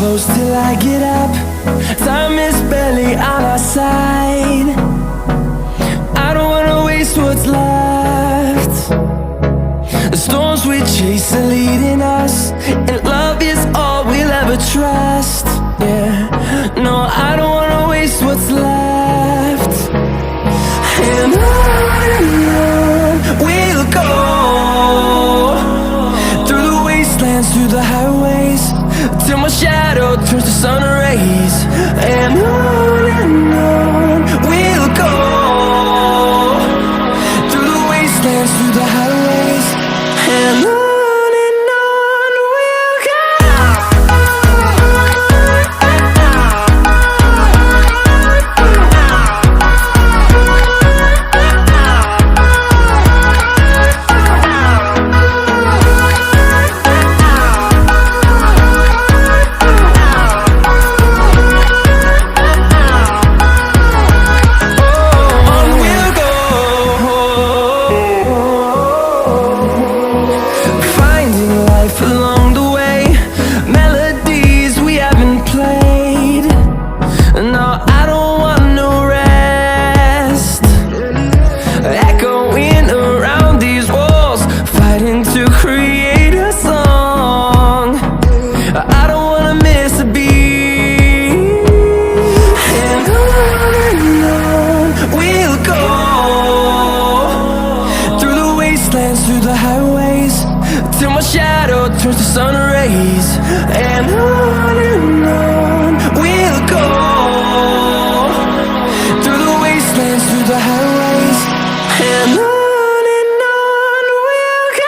close till I get up. Time is barely on our side. I don't wanna waste what's left. The storms we chase are leading us, and love is all we'll ever trust. Yeah, no, I don't wanna waste what's left. And on we'll go, through the wastelands, through the highways, till my shadow turns to sun rays. And on we'll go, through the wastelands, through the highways, and on we'll go. Through the highways, till my shadow turns to sun rays. And on we'll go, through the wastelands, through the highways, and on we'll go.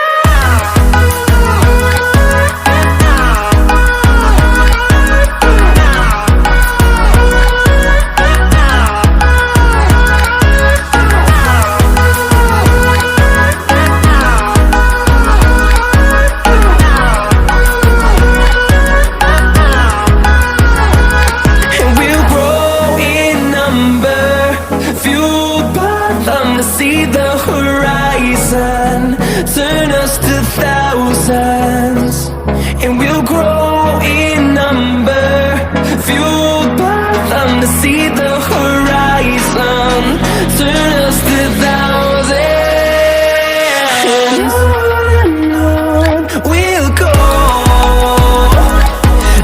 See the horizon, turn us to thousands, and we'll grow in number, fueled by them. To see the horizon, turn us to thousands, and on we'll go,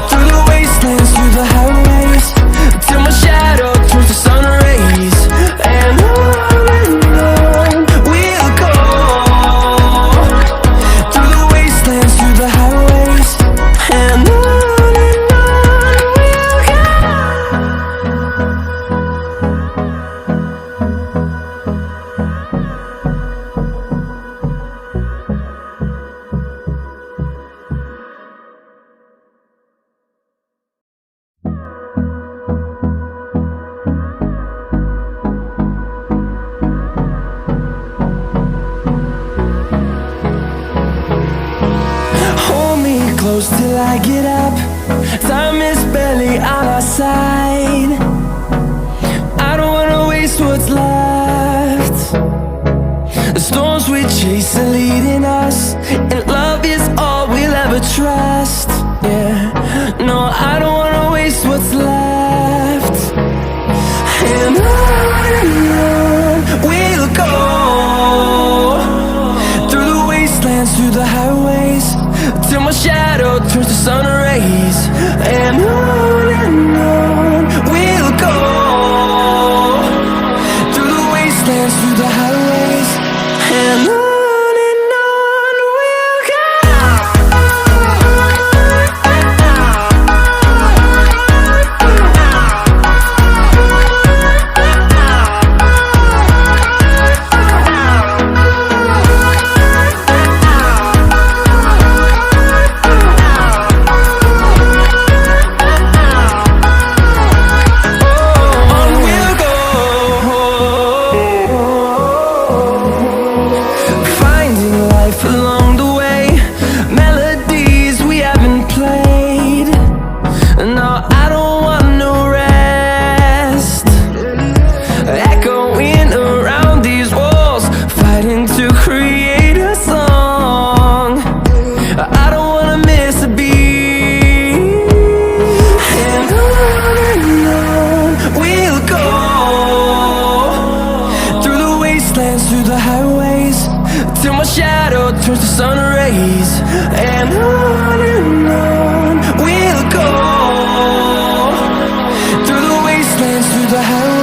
through the wastelands, through the highways, till my shadow turns to sun rays. And close till I get up. Time is barely on our side. I don't wanna waste what's left. The storms we chase are leading us, and love is all we'll ever trust. Yeah, no, I don't wanna waste what's left. And on we'll go, through the wastelands, through the highways, till my shadow turns to sun rays. And on we'll go, through the wastelands, through the highways, and on we'll go. till my shadow turns to sun rays. And on we'll go, through the wastelands, through the highways.